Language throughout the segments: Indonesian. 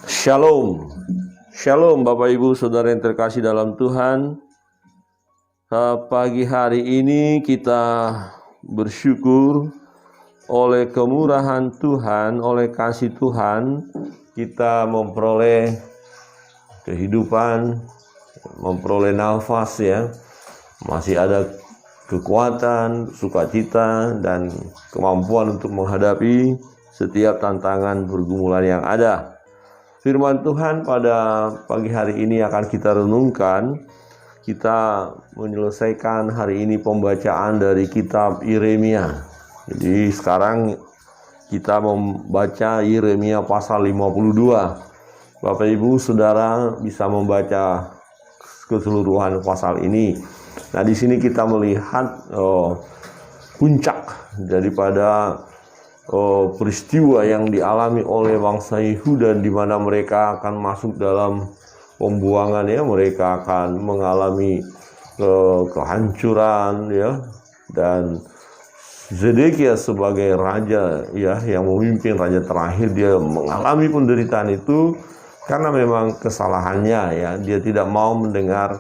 Shalom, Shalom Bapak Ibu Saudara yang terkasih dalam Tuhan. Pagi hari ini kita bersyukur oleh kemurahan Tuhan, oleh kasih Tuhan, kita memperoleh kehidupan, memperoleh nafas ya. Masih ada kekuatan, sukacita, dan kemampuan untuk menghadapi setiap tantangan pergumulan yang ada. Firman Tuhan pada pagi hari ini akan kita renungkan. Kita menyelesaikan hari ini pembacaan dari kitab Yeremia. Jadi sekarang kita membaca Yeremia pasal 52. Bapak Ibu Saudara bisa membaca keseluruhan pasal ini. Nah, di sini kita melihat puncak daripada peristiwa yang dialami oleh bangsa Yehuda, di mana mereka akan masuk dalam pembuangan ya, mereka akan mengalami kehancuran ya, dan Zedekia sebagai raja ya, yang memimpin, raja terakhir, dia mengalami penderitaan itu karena memang kesalahannya ya, dia tidak mau mendengar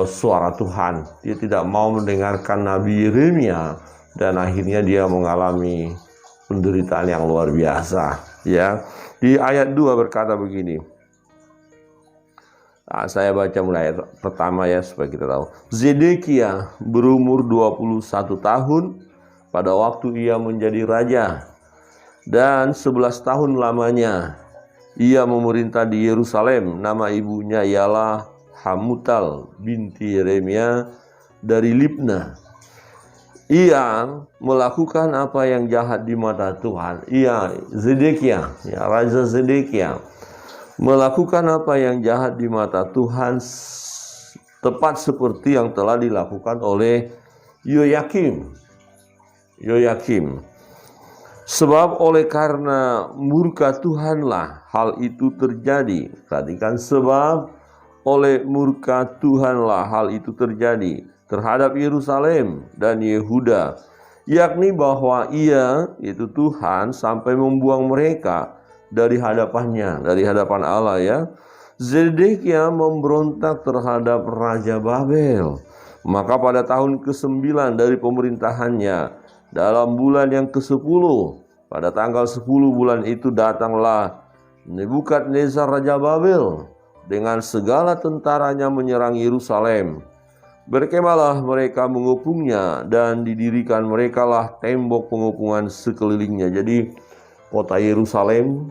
suara Tuhan, dia tidak mau mendengarkan Nabi Yeremia. Dan akhirnya dia mengalami penderitaan yang luar biasa ya. Di ayat 2 berkata begini. Nah, saya baca mulai ayat pertama ya supaya kita tahu. Zedekia berumur 21 tahun pada waktu ia menjadi raja, dan 11 tahun lamanya ia memerintah di Yerusalem. Nama ibunya ialah Hamutal binti Yeremia dari Libna. Ia melakukan apa yang jahat di mata Tuhan. Zedekia, ya, Raja Zedekia melakukan apa yang jahat di mata Tuhan, tepat seperti yang telah dilakukan oleh Yoyakim. Sebab oleh karena murka Tuhanlah hal itu terjadi. Perhatikan, sebab oleh murka Tuhanlah hal itu terjadi terhadap Yerusalem dan Yehuda, yakni bahwa ia, yaitu Tuhan, sampai membuang mereka dari hadapannya, dari hadapan Allah ya. Zedekia memberontak terhadap Raja Babel. Maka pada tahun ke-9 dari pemerintahannya, dalam bulan yang ke-10, pada tanggal 10 bulan itu, datanglah Nebukadnezar Raja Babel dengan segala tentaranya menyerang Yerusalem. Berkemahlah mereka mengepungnya, dan didirikan merekalah tembok pengepungan sekelilingnya. Jadi kota Yerusalem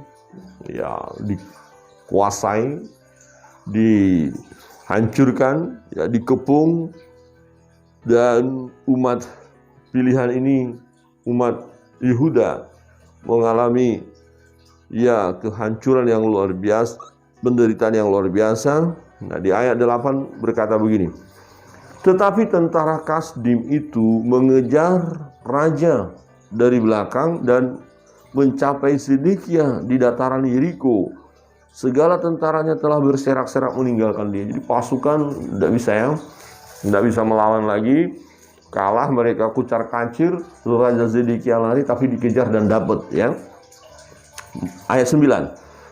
ya dikuasai, dihancurkan, ya dikepung, dan umat pilihan ini, umat Yehuda, mengalami ya kehancuran yang luar biasa, penderitaan yang luar biasa. Nah, di ayat 8 berkata begini. Tetapi tentara Kasdim itu mengejar raja dari belakang dan mencapai Zedekia di dataran Yeriko. Segala tentaranya telah berserak-serak meninggalkan dia. Jadi pasukan tidak bisa melawan lagi. Kalah, mereka kucar kacir. Raja Zedekia lari tapi dikejar dan dapat ya. Ayat 9.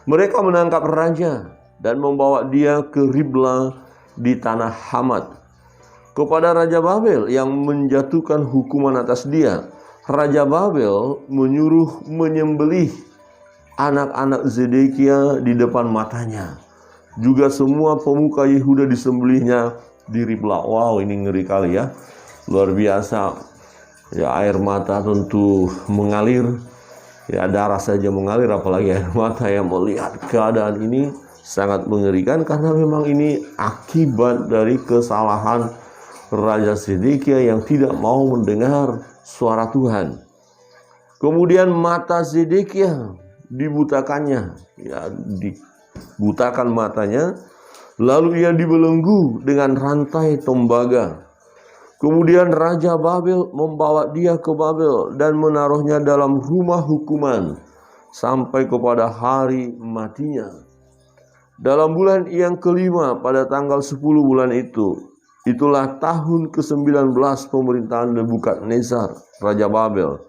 Mereka menangkap raja dan membawa dia ke Ribla di tanah Hamat, kepada Raja Babel yang menjatuhkan hukuman atas dia. Raja Babel menyuruh menyembelih anak-anak Zedekia di depan matanya. Juga semua pemuka Yehuda disembelihnya di Ribla. Wow, ini ngeri kali ya. Luar biasa. Ya, air mata tentu mengalir. Ya, darah saja mengalir, apalagi air mata. Yang melihat keadaan ini sangat mengerikan, karena memang ini akibat dari kesalahan Raja Zedekia yang tidak mau mendengar suara Tuhan. Kemudian mata Zedekia dibutakannya, ya, dibutakan matanya, lalu ia dibelenggu dengan rantai tembaga. Kemudian Raja Babel membawa dia ke Babel dan menaruhnya dalam rumah hukuman sampai kepada hari matinya. Dalam bulan yang kelima, pada tanggal 10 bulan itu, itulah tahun ke-19 pemerintahan Nebukadnezar, Raja Babel.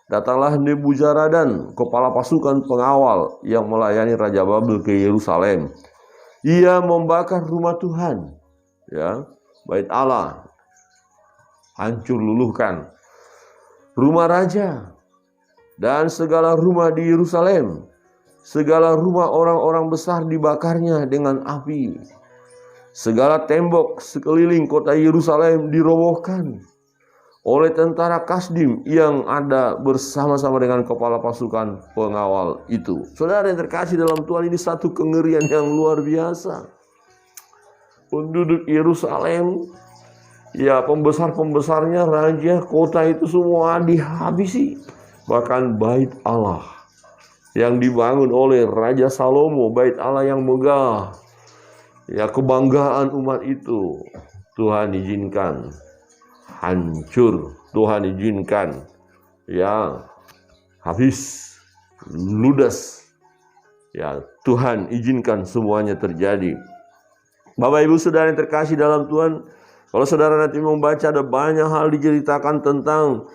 Datanglah Nebuzaradan, kepala pasukan pengawal yang melayani Raja Babel ke Yerusalem. Ia membakar rumah Tuhan, ya, bait Allah, hancur luluhkan rumah raja dan segala rumah di Yerusalem. Segala rumah orang-orang besar dibakarnya dengan api. Segala tembok sekeliling kota Yerusalem dirobohkan oleh tentara Kasdim yang ada bersama-sama dengan kepala pasukan pengawal itu. Saudara yang terkasih dalam Tuhan, ini satu kengerian yang luar biasa. Penduduk Yerusalem, ya pembesar-pembesarnya, raja, kota itu semua dihabisi. Bahkan bait Allah yang dibangun oleh Raja Salomo, bait Allah yang megah, ya kebanggaan umat itu, Tuhan izinkan hancur, Tuhan izinkan ya habis, ludas, ya Tuhan izinkan semuanya terjadi. Bapak Ibu Saudara yang terkasih dalam Tuhan, kalau saudara nanti membaca, ada banyak hal diceritakan tentang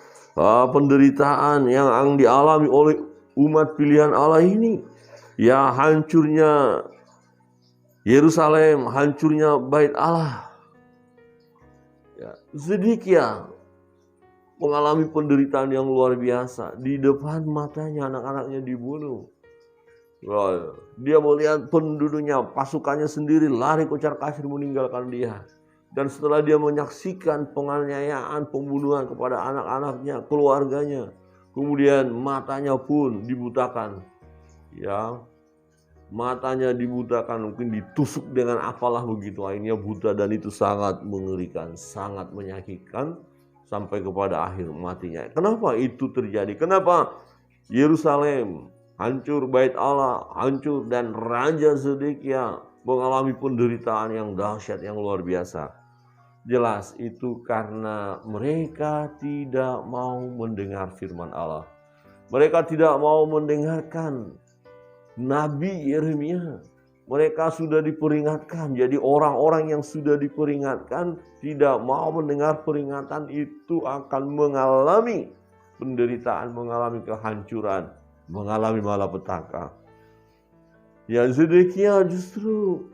penderitaan yang dialami oleh umat pilihan Allah ini. Ya hancurnya Yerusalem, hancurnya bait Allah. Ya, Zedekia mengalami penderitaan yang luar biasa. Di depan matanya anak-anaknya dibunuh. Dia melihat penduduknya, pasukannya sendiri lari kocar-kacir meninggalkan dia. Dan setelah dia menyaksikan penganiayaan, pembunuhan kepada anak-anaknya, keluarganya, kemudian matanya pun dibutakan. Ya, matanya dibutakan, mungkin ditusuk dengan apalah begitu, akhirnya buta, dan itu sangat mengerikan, sangat menyakitkan sampai kepada akhir matinya. Kenapa itu terjadi? Kenapa Yerusalem hancur, bait Allah hancur, dan Raja Zedekia mengalami penderitaan yang dahsyat, yang luar biasa? Jelas itu karena mereka tidak mau mendengar firman Allah. Mereka tidak mau mendengarkan Nabi Yeremia. Mereka sudah diperingatkan. Jadi orang-orang yang sudah diperingatkan tidak mau mendengar peringatan itu, akan mengalami penderitaan, mengalami kehancuran, mengalami malapetaka. Ya, Zedekia justru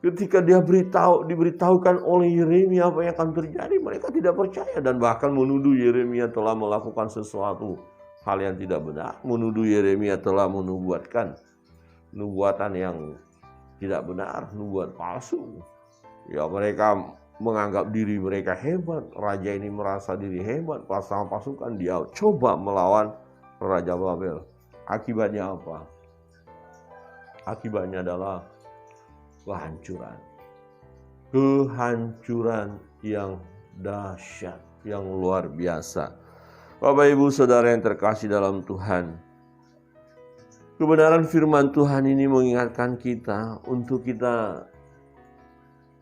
ketika dia diberitahukan oleh Yeremia apa yang akan terjadi, mereka tidak percaya dan bahkan menuduh Yeremia telah melakukan sesuatu hal yang tidak benar, menuduh Yeremia telah menubuatkan nubuatan yang tidak benar, nubuat palsu. Ya, mereka menganggap diri mereka hebat. Raja ini merasa diri hebat, pasukan dia coba melawan Raja Babel. Akibatnya apa? Akibatnya adalah kehancuran. Kehancuran yang dahsyat, yang luar biasa. Bapak Ibu Saudara yang terkasih dalam Tuhan, kebenaran firman Tuhan ini mengingatkan kita untuk kita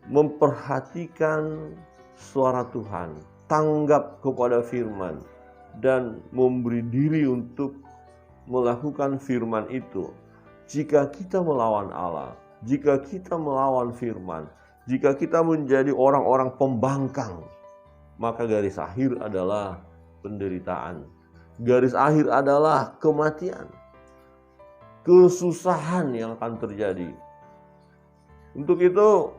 memperhatikan suara Tuhan, tanggap kepada firman, dan memberi diri untuk melakukan firman itu. Jika kita melawan Allah, jika kita melawan firman, jika kita menjadi orang-orang pembangkang, maka garis akhir adalah penderitaan. Garis akhir adalah kematian. Kesusahan yang akan terjadi. Untuk itu,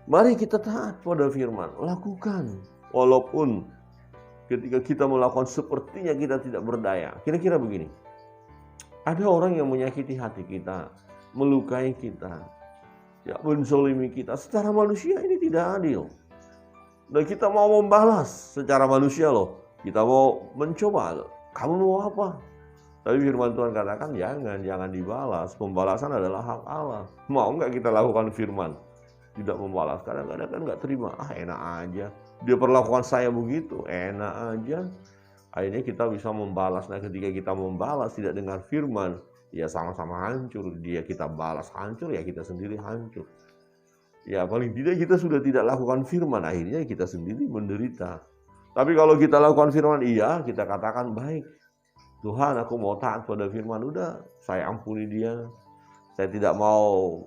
mari kita taat pada firman, lakukan. Walaupun ketika kita melakukan sepertinya kita tidak berdaya. Kira-kira begini, ada orang yang menyakiti hati kita, melukai kita, ya, menzolimi kita. Secara manusia ini tidak adil. Dan kita mau membalas secara manusia loh. Kita mau mencoba. Kamu mau apa? Tapi firman Tuhan katakan jangan dibalas. Pembalasan adalah hak Allah. Mau nggak kita lakukan firman? Tidak membalas. Kadang-kadang kan nggak terima. Enak aja. Dia perlakukan saya begitu. Enak aja. Akhirnya kita bisa membalas. Nah, ketika kita membalas tidak dengar firman, ya sama-sama hancur. Dia kita balas hancur, ya kita sendiri hancur. Ya paling tidak kita sudah tidak lakukan firman. Akhirnya kita sendiri menderita. Tapi kalau kita lakukan firman, iya, kita katakan baik. Tuhan, aku mau taat pada firman, udah saya ampuni dia. Saya tidak mau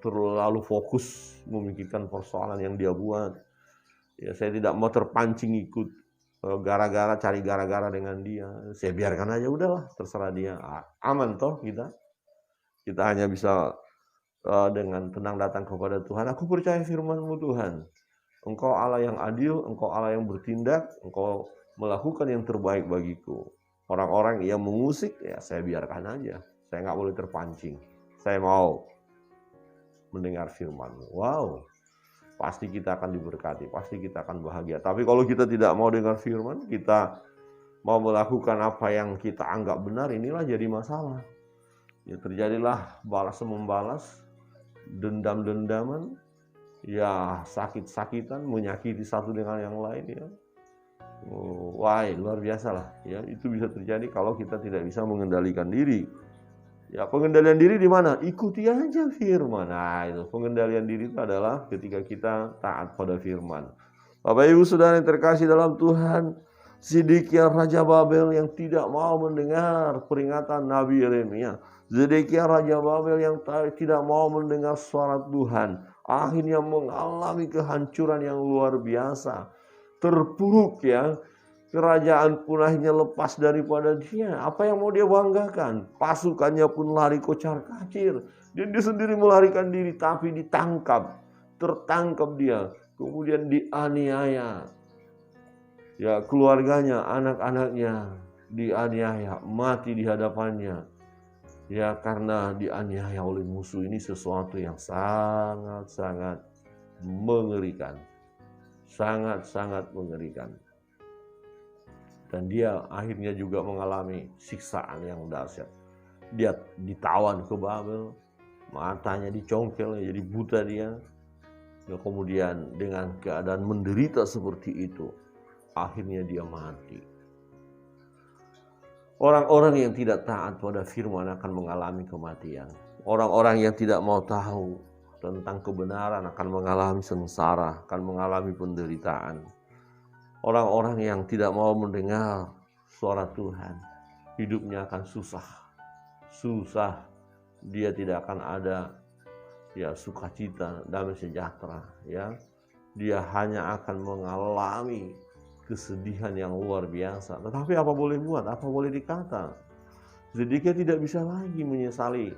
terlalu fokus memikirkan persoalan yang dia buat. Ya, saya tidak mau terpancing ikut cari gara-gara dengan dia. Saya biarkan aja, udahlah, terserah dia. Aman toh kita. Kita hanya bisa dengan tenang datang kepada Tuhan. Aku percaya firman-Mu Tuhan. Engkau Allah yang adil, Engkau Allah yang bertindak, Engkau melakukan yang terbaik bagiku. Orang-orang yang mengusik, ya saya biarkan aja. Saya nggak boleh terpancing. Saya mau mendengar firman-Mu. Wow, pasti kita akan diberkati, pasti kita akan bahagia. Tapi kalau kita tidak mau dengar firman, kita mau melakukan apa yang kita anggap benar, inilah jadi masalah. Ya terjadilah balas-membalas, dendam-dendaman, ya sakit-sakitan, menyakiti satu dengan yang lain ya. Wah, luar biasa lah ya. Itu bisa terjadi kalau kita tidak bisa mengendalikan diri. Ya, pengendalian diri di mana? Ikuti aja firman. Nah, itu pengendalian diri itu adalah ketika kita taat pada firman. Bapak Ibu Saudara yang terkasih dalam Tuhan, Zedekia Raja Babel yang tidak mau mendengar peringatan Nabi Yeremia, Zedekia Raja Babel yang tidak mau mendengar suara Tuhan, akhirnya mengalami kehancuran yang luar biasa. Terpuruk ya. Kerajaan pun akhirnya lepas daripada dia. Apa yang mau dia banggakan? Pasukannya pun lari kocar-kacir. Dan dia sendiri melarikan diri, tapi ditangkap. Tertangkap dia. Kemudian dianiaya. Ya, keluarganya, anak-anaknya dianiaya, mati di hadapannya. Ya, karena dianiaya oleh musuh. Ini sesuatu yang sangat-sangat mengerikan. Sangat-sangat mengerikan. Dan dia akhirnya juga mengalami siksaan yang dahsyat. Dia ditawan ke Babel, matanya dicongkel, jadi buta dia. Ya, kemudian dengan keadaan menderita seperti itu, akhirnya dia mati. Orang-orang yang tidak taat pada firman akan mengalami kematian. Orang-orang yang tidak mau tahu tentang kebenaran akan mengalami sengsara, akan mengalami penderitaan. Orang-orang yang tidak mau mendengar suara Tuhan, hidupnya akan susah. Susah, dia tidak akan ada ya sukacita, damai sejahtera ya. Dia hanya akan mengalami kesedihan yang luar biasa. Tetapi apa boleh buat, apa boleh dikata? Zedekia tidak bisa lagi menyesali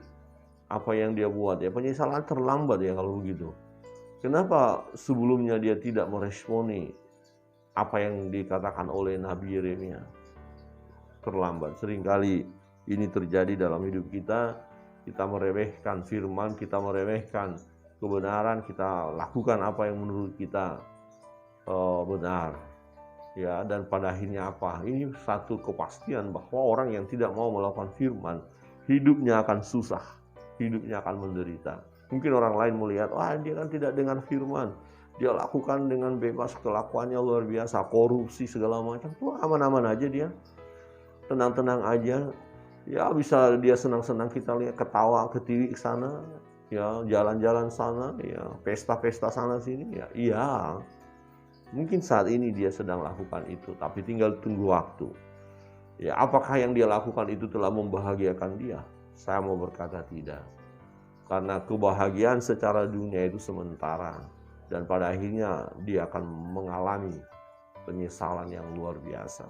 apa yang dia buat ya. Penyesalan terlambat ya kalau begitu. Kenapa sebelumnya dia tidak meresponi apa yang dikatakan oleh Nabi Yeremia? Terlambat. Seringkali ini terjadi dalam hidup kita. Kita meremehkan firman, kita meremehkan kebenaran, kita lakukan apa yang menurut kita benar. Ya, dan pada akhirnya apa? Ini satu kepastian bahwa orang yang tidak mau melakukan firman, hidupnya akan susah, hidupnya akan menderita. Mungkin orang lain melihat, wah dia kan tidak dengar firman. Dia lakukan dengan bebas, kelakuannya luar biasa, korupsi segala macam. Tuh aman-aman aja dia, tenang-tenang aja. Ya bisa dia senang-senang, kita lihat ketawa ke TV sana, ya jalan-jalan sana, ya pesta-pesta sana sini. Ya iya, mungkin saat ini dia sedang lakukan itu, tapi tinggal tunggu waktu. Ya apakah yang dia lakukan itu telah membahagiakan dia? Saya mau berkata tidak, karena kebahagiaan secara dunia itu sementara. Dan pada akhirnya dia akan mengalami penyesalan yang luar biasa.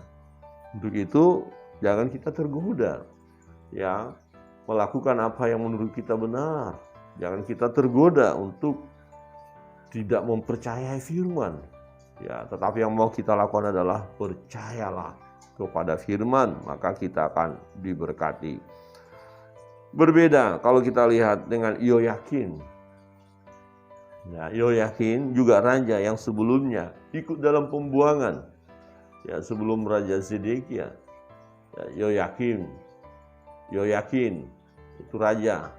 Untuk itu jangan kita tergoda ya melakukan apa yang menurut kita benar. Jangan kita tergoda untuk tidak mempercayai firman. Ya, tetapi yang mau kita lakukan adalah percayalah kepada firman, maka kita akan diberkati. Berbeda kalau kita lihat dengan Yehoyakin. Ya, Yehoyakin juga raja yang sebelumnya ikut dalam pembuangan. Ya, sebelum Raja Zedekia. Ya, Yehoyakin itu raja.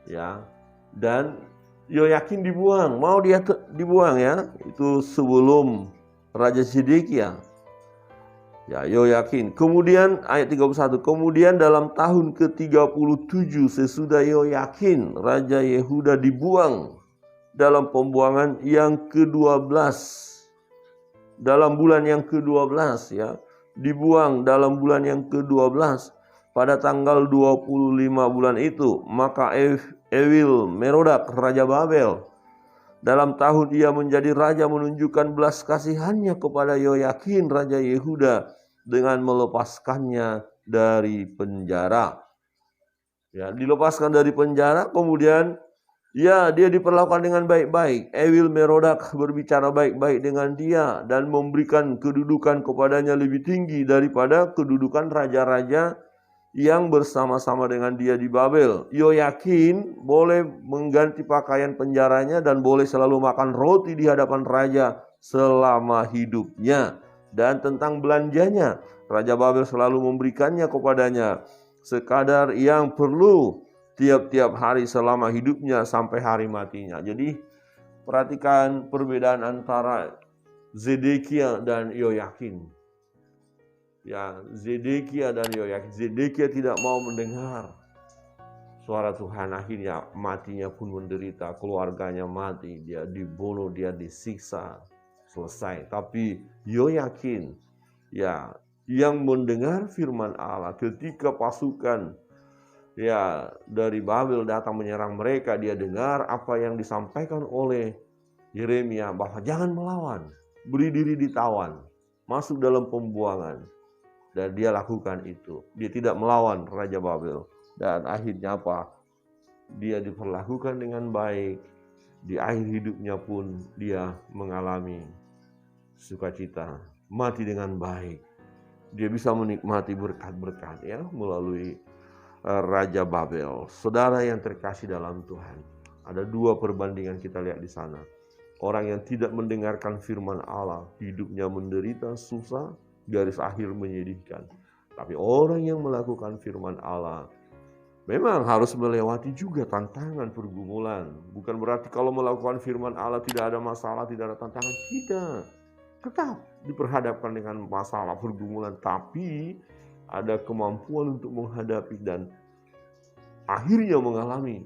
Ya. Dan Yehoyakin dibuang, mau dia dibuang ya. Itu sebelum Raja Zedekia. Ya, Yehoyakin. Kemudian ayat 31, kemudian dalam tahun ke-37 sesudah Yehoyakin, Raja Yehuda dibuang dalam pembuangan yang ke-12. Dalam bulan yang ke-12 ya. Dibuang dalam bulan yang ke-12 pada tanggal 25 bulan itu, maka Ewil Merodak Raja Babel Dalam tahun ia menjadi raja menunjukkan belas kasihannya kepada Yoyakin Raja Yehuda dengan melepaskannya dari penjara. Ya, dilepaskan dari penjara, kemudian ya dia diperlakukan dengan baik-baik. Ewil Merodak berbicara baik-baik dengan dia dan memberikan kedudukan kepadanya lebih tinggi daripada kedudukan raja-raja yang bersama-sama dengan dia di Babel. Yoyakin boleh mengganti pakaian penjaranya dan boleh selalu makan roti di hadapan raja selama hidupnya. Dan tentang belanjanya, Raja Babel selalu memberikannya kepadanya sekadar yang perlu tiap-tiap hari selama hidupnya sampai hari matinya. Jadi perhatikan perbedaan antara Zedekia dan Yoyakin. Ya, Zedekia dan Yoyakin. Zedekia tidak mau mendengar suara Tuhan, akhirnya matinya pun menderita, keluarganya mati, dia dibunuh, dia disiksa, selesai. Tapi Yoyakin, ya, yang mendengar firman Allah ketika pasukan ya dari Babel datang menyerang mereka, dia dengar apa yang disampaikan oleh Yeremia bahwa jangan melawan, beri diri ditawan, masuk dalam pembuangan. Dan dia lakukan itu. Dia tidak melawan Raja Babel. Dan akhirnya apa? Dia diperlakukan dengan baik. Di akhir hidupnya pun dia mengalami sukacita. Mati dengan baik. Dia bisa menikmati berkat-berkat ya melalui Raja Babel. Saudara yang terkasih dalam Tuhan. Ada dua perbandingan kita lihat di sana. Orang yang tidak mendengarkan firman Allah, hidupnya menderita, susah, garis akhir menyedihkan. Tapi orang yang melakukan firman Allah memang harus melewati juga tantangan, pergumulan. Bukan berarti kalau melakukan firman Allah tidak ada masalah, tidak ada tantangan. Tidak. Tetap diperhadapkan dengan masalah, pergumulan. Tapi ada kemampuan untuk menghadapi dan akhirnya mengalami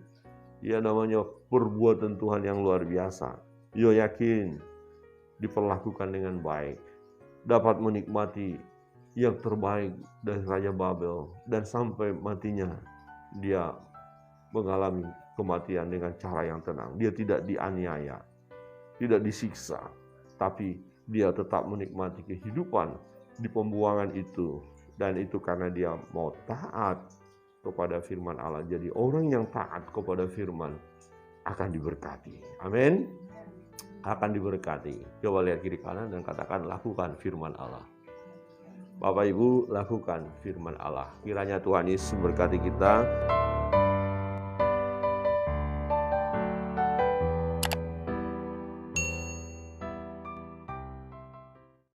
ya namanya perbuatan Tuhan yang luar biasa. Yoyakin diperlakukan dengan baik. Dapat menikmati yang terbaik dari Raja Babel. Dan sampai matinya dia mengalami kematian dengan cara yang tenang. Dia tidak dianiaya, tidak disiksa. Tapi dia tetap menikmati kehidupan di pembuangan itu. Dan itu karena dia mau taat kepada firman Allah. Jadi orang yang taat kepada firman akan diberkati. Amin. Akan diberkati. Coba lihat kiri kanan dan katakan lakukan firman Allah. Bapak Ibu, lakukan firman Allah. Kiranya Tuhan Yesus memberkati kita.